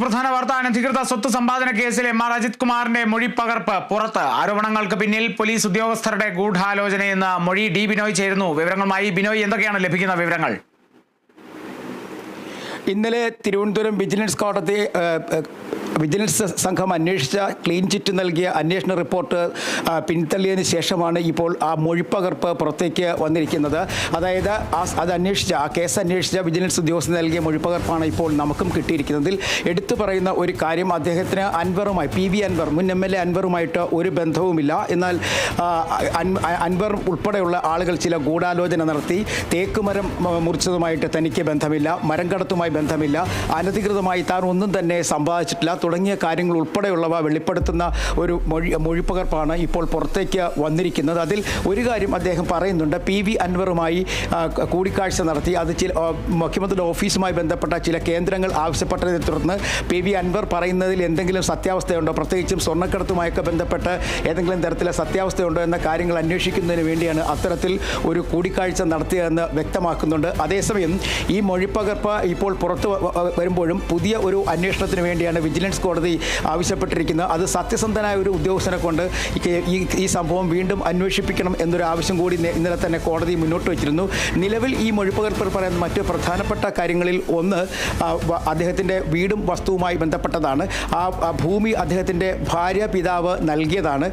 പ്രധാന വാർത്ത. അനധികൃത സ്വത്ത് സമ്പാദന കേസിൽ എം.ആർ. അജിത് കുമാറിന്റെ മൊഴിപ്പകർപ്പ് പുറത്ത്. ആരോപണങ്ങൾക്ക് പിന്നിൽ പോലീസ് ഉദ്യോഗസ്ഥരുടെ ഗൂഢാലോചനയെന്ന് മൊഴി. ഡി ബിനോയ് ചേരുന്നു വിവരങ്ങളുമായി. ബിനോയ്, എന്തൊക്കെയാണ് ലഭിക്കുന്ന വിവരങ്ങൾ? ഇന്നലെ തിരുവനന്തപുരം വിജിലൻസ് സംഘം അന്വേഷിച്ച ക്ലീൻ ചിറ്റ് നൽകിയ അന്വേഷണ റിപ്പോർട്ട് പിന്തള്ളിയതിന് ശേഷമാണ് ഇപ്പോൾ ആ മൊഴിപ്പകർപ്പ് പുറത്തേക്ക് വന്നിരിക്കുന്നത്. അതായത് ആ കേസ് അന്വേഷിച്ച വിജിലൻസ് ഉദ്യോഗസ്ഥർ നൽകിയ മൊഴിപ്പകർപ്പാണ് ഇപ്പോൾ നമുക്കും കിട്ടിയിരിക്കുന്നതിൽ എടുത്തു പറയുന്ന ഒരു കാര്യം, അദ്ദേഹത്തിന് PV അൻവർ, മുൻ MLA അൻവറുമായിട്ട് ഒരു ബന്ധവുമില്ല. എന്നാൽ അൻവർ ഉൾപ്പെടെയുള്ള ആളുകൾ ചില ഗൂഢാലോചന നടത്തി. തേക്കുമരം മുറിച്ചതുമായിട്ട് തനിക്ക് ബന്ധമില്ല, മരം കടത്തുമായി ബന്ധമില്ല, അനധികൃതമായി താൻ ഒന്നും തന്നെ സമ്പാദിച്ചിട്ടില്ല തുടങ്ങിയ കാര്യങ്ങൾ ഉൾപ്പെടെയുള്ളവ വെളിപ്പെടുത്തുന്ന ഒരു മൊഴിപ്പകർപ്പാണ് ഇപ്പോൾ പുറത്തേക്ക് വന്നിരിക്കുന്നത്. അതിൽ ഒരു കാര്യം അദ്ദേഹം പറയുന്നുണ്ട്. PV അൻവറുമായി കൂടിക്കാഴ്ച നടത്തി. അത് മുഖ്യമന്ത്രിയുടെ ഓഫീസുമായി ബന്ധപ്പെട്ട ചില കേന്ദ്രങ്ങൾ ആവശ്യപ്പെട്ടതിനെ തുടർന്ന് PV അൻവർ പറയുന്നതിൽ എന്തെങ്കിലും സത്യാവസ്ഥയുണ്ടോ, പ്രത്യേകിച്ചും സ്വർണ്ണക്കടത്തുമായൊക്കെ ബന്ധപ്പെട്ട് ഏതെങ്കിലും തരത്തിലെ സത്യാവസ്ഥയുണ്ടോ എന്ന കാര്യങ്ങൾ അന്വേഷിക്കുന്നതിന് വേണ്ടിയാണ് അത്തരത്തിൽ ഒരു കൂടിക്കാഴ്ച നടത്തിയതെന്ന് വ്യക്തമാക്കുന്നുണ്ട്. അതേസമയം ഈ മൊഴിപ്പകർപ്പ് ഇപ്പോൾ പുറത്തു വരുമ്പോഴും പുതിയ ഒരു അന്വേഷണത്തിന് വേണ്ടിയാണ് വിജിലൻസ് കോടതി ആവശ്യപ്പെട്ടിരിക്കുന്നത്. അത് സത്യസന്ധനായ ഒരു ഉദ്യോഗസ്ഥനെ കൊണ്ട് ഈ സംഭവം വീണ്ടും അന്വേഷിപ്പിക്കണം എന്നൊരു ആവശ്യം കൂടി ഇന്നലെ തന്നെ കോടതി മുന്നോട്ട് വച്ചിരുന്നു. നിലവിൽ ഈ മൊഴിപ്പകർപ്പിൽ പറയുന്ന മറ്റ് പ്രധാനപ്പെട്ട കാര്യങ്ങളിൽ ഒന്ന് അദ്ദേഹത്തിൻ്റെ വീടും വസ്തുവുമായി ബന്ധപ്പെട്ടതാണ്. ആ ഭൂമി അദ്ദേഹത്തിൻ്റെ ഭാര്യ പിതാവ് നൽകിയതാണ്.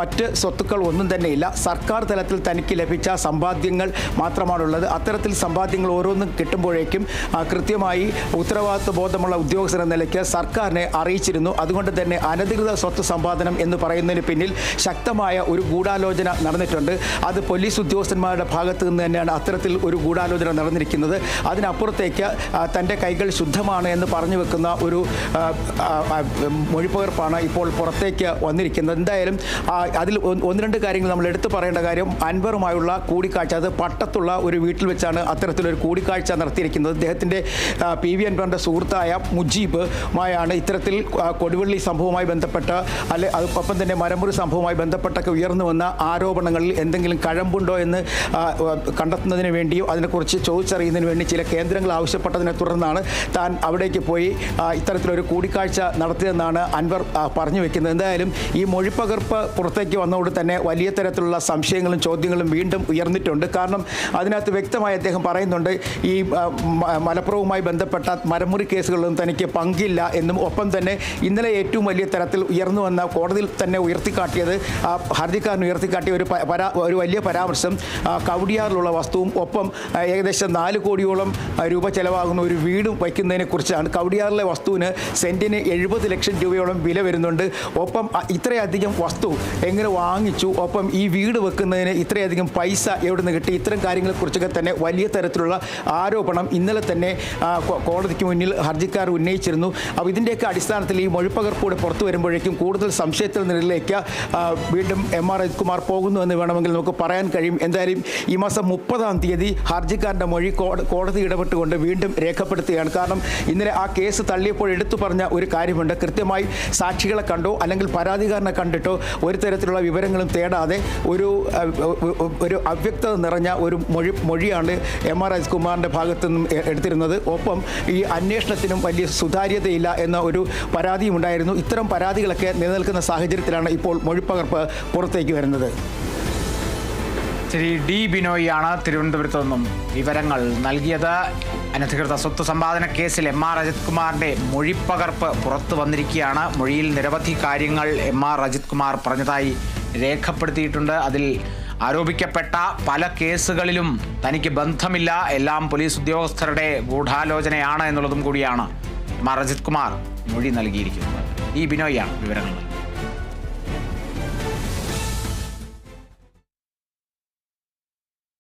മറ്റ് സ്വത്തുക്കൾ ഒന്നും തന്നെയില്ല. സർക്കാർ തലത്തിൽ തനിക്ക് ലഭിച്ച സമ്പാദ്യങ്ങൾ മാത്രമാണുള്ളത്. അത്തരത്തിൽ സമ്പാദ്യങ്ങൾ ഓരോന്നും കിട്ടുമ്പോഴേക്കും കൃത്യമായി ഉത്തരവാദിത്വ ബോധമുള്ള ഉദ്യോഗസ്ഥർ എന്ന നിലയ്ക്ക് സർക്കാരിനെ അറിയിച്ചിരുന്നു. അതുകൊണ്ട് തന്നെ അനധികൃത സ്വത്ത് സമ്പാദനം എന്ന് പറയുന്നതിന് പിന്നിൽ ശക്തമായ ഒരു ഗൂഢാലോചന നടന്നിട്ടുണ്ട്. അത് പോലീസ് ഉദ്യോഗസ്ഥന്മാരുടെ ഭാഗത്ത് നിന്ന് തന്നെയാണ് അത്തരത്തിൽ ഒരു ഗൂഢാലോചന നടന്നിരിക്കുന്നത്. അതിനപ്പുറത്തേക്ക് തൻ്റെ കൈകൾ ശുദ്ധമാണ് എന്ന് പറഞ്ഞു വെക്കുന്ന ഒരു മൊഴിപ്പകർപ്പാണ് ഇപ്പോൾ പുറത്തേക്ക് വന്നിരിക്കുന്നത്. എന്തായാലും അതിൽ ഒന്ന് രണ്ട് കാര്യങ്ങൾ നമ്മൾ എടുത്തു പറയേണ്ട കാര്യം, അൻവറുമായുള്ള കൂടിക്കാഴ്ച, അത് പട്ടത്തുള്ള ഒരു വീട്ടിൽ വെച്ചാണ് അത്തരത്തിലൊരു കൂടിക്കാഴ്ച നടത്തിയിരിക്കുന്നത്. അദ്ദേഹത്തിൻ്റെ PV അൻവറിൻ്റെ സുഹൃത്തായ മുജീബുമായാണ് ഇത്തരത്തിൽ കൊടുവള്ളി സംഭവവുമായി ബന്ധപ്പെട്ട ഒപ്പം തന്നെ മരമുറി സംഭവവുമായി ബന്ധപ്പെട്ടൊക്കെ ഉയർന്നു വന്ന ആരോപണങ്ങളിൽ എന്തെങ്കിലും കഴമ്പുണ്ടോ എന്ന് കണ്ടെത്തുന്നതിന് വേണ്ടിയോ അതിനെക്കുറിച്ച് ചോദിച്ചറിയുന്നതിന് വേണ്ടി ചില കേന്ദ്രങ്ങൾ ആവശ്യപ്പെട്ടതിനെ തുടർന്നാണ് താൻ അവിടേക്ക് പോയി ഇത്തരത്തിലൊരു കൂടിക്കാഴ്ച നടത്തിയതെന്നാണ് അൻവർ പറഞ്ഞു വെക്കുന്നത്. എന്തായാലും ഈ മൊഴിപ്പകർപ്പ് പുറത്തേക്ക് വന്നതോട് തന്നെ വലിയ തരത്തിലുള്ള സംശയങ്ങളും ചോദ്യങ്ങളും വീണ്ടും ഉയർന്നിട്ടുണ്ട്. കാരണം അതിനകത്ത് വ്യക്തമായി അദ്ദേഹം പറയുന്നുണ്ട്, ഈ മലപ്പുറവുമായി ബന്ധപ്പെട്ട മരമുറി കേസുകളിലൊന്നും തനിക്ക് പങ്കില്ല എന്നും, ഒപ്പം തന്നെ ഇന്നലെ ഏറ്റവും വലിയ തരത്തിൽ ഉയർന്നു വന്ന കോടതിയിൽ തന്നെ ഉയർത്തിക്കാട്ടിയത്, ഹർജിക്കാരൻ ഉയർത്തിക്കാട്ടിയ ഒരു വലിയ പരാമർശം കവടിയാറിലുള്ള വസ്തുവും ഒപ്പം ഏകദേശം 4 കോടിയോളം രൂപ ചെലവാകുന്ന ഒരു വീടും വയ്ക്കുന്നതിനെക്കുറിച്ചാണ്. കവടിയാറിലെ വസ്തുവിന് സെൻറ്റിന് 70 ലക്ഷം രൂപയോളം വില വരുന്നുണ്ട്. ഒപ്പം ഇത്രയധികം വസ്തു എങ്ങനെ വാങ്ങിച്ചു, ഒപ്പം ഈ വീട് വെക്കുന്നതിന് ഇത്രയധികം പൈസ എവിടെ നിന്ന് കിട്ടി, ഇത്തരം കാര്യങ്ങളെക്കുറിച്ചൊക്കെ തന്നെ വലിയ തരത്തിലുള്ള ആരോപണം ഇന്നലെ തന്നെ കോടതിക്ക് മുന്നിൽ ഹർജിക്കാർ ഉന്നയിച്ചിരുന്നു. അപ്പോൾ ഇതിൻ്റെയൊക്കെ അടിസ്ഥാനത്തിൽ ഈ മൊഴിപ്പകർപ്പോടെ പുറത്തു വരുമ്പോഴേക്കും കൂടുതൽ സംശയത്തിൽ നിലയിലേക്ക് വീണ്ടും എം.ആർ. അജിത് കുമാർ പോകുന്നു എന്ന് വേണമെങ്കിൽ നമുക്ക് പറയാൻ കഴിയും. എന്തായാലും ഈ മാസം 30-ാം തീയതി ഹർജിക്കാരൻ്റെ മൊഴി കോടതി ഇടപെട്ടുകൊണ്ട് വീണ്ടും രേഖപ്പെടുത്തുകയാണ്. കാരണം ഇന്നലെ ആ കേസ് തള്ളിയപ്പോൾ എടുത്തു പറഞ്ഞ ഒരു കാര്യമുണ്ട്, കൃത്യമായി സാക്ഷികളെ കണ്ടോ അല്ലെങ്കിൽ പരാതിക്കാരനെ കണ്ടിട്ടോ ഒരു തരത്തിലുള്ള വിവരങ്ങളും തേടാതെ ഒരു അവ്യക്തത നിറഞ്ഞ ഒരു മൊഴിയാണ് എം.ആർ. അജിത് കുമാറിൻ്റെ ഭാഗത്തു നിന്നും എടുത്തിരുന്നത്. ഒപ്പം ഈ അന്വേഷണത്തിനും വലിയ സുതാര്യതയില്ല എന്ന ഒരു പരാതിയും ഉണ്ടായിരുന്നു. ഇത്തരം പരാതികളൊക്കെ നിലനിൽക്കുന്ന സാഹചര്യത്തിലാണ് ഇപ്പോൾ മൊഴിപ്പകർപ്പ് പുറത്തേക്ക് വരുന്നത്. ശരി, ഡി ബിനോയാണ് തിരുവനന്തപുരത്ത് നിന്നും വിവരങ്ങൾ നൽകിയത്. അനധികൃത സ്വത്ത് സമ്പാദന കേസിൽ എം.ആർ. അജിത് കുമാറിന്റെ മൊഴിപ്പകർപ്പ് പുറത്തു വന്നിരിക്കുകയാണ്. മൊഴിയിൽ നിരവധി കാര്യങ്ങൾ എം.ആർ. അജിത് കുമാർ പറഞ്ഞതായി രേഖപ്പെടുത്തിയിട്ടുണ്ട്. അതിൽ ആരോപിക്കപ്പെട്ട പല കേസുകളിലും തനിക്ക് ബന്ധമില്ല, എല്ലാം പോലീസ് ഉദ്യോഗസ്ഥരുടെ ഗൂഢാലോചനയാണ് എന്നുള്ളതും കൂടിയാണ് എം.ആർ. അജിത് കുമാർ മൊഴി നൽകിയിരിക്കുന്നത്. ഈ ബിനോയാണ് വിവരങ്ങൾ.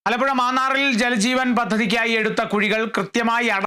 ആലപ്പുഴ മാന്നാറിൽ ജലജീവൻ പദ്ധതിക്കായി എടുത്ത കുഴികൾ കൃത്യമായി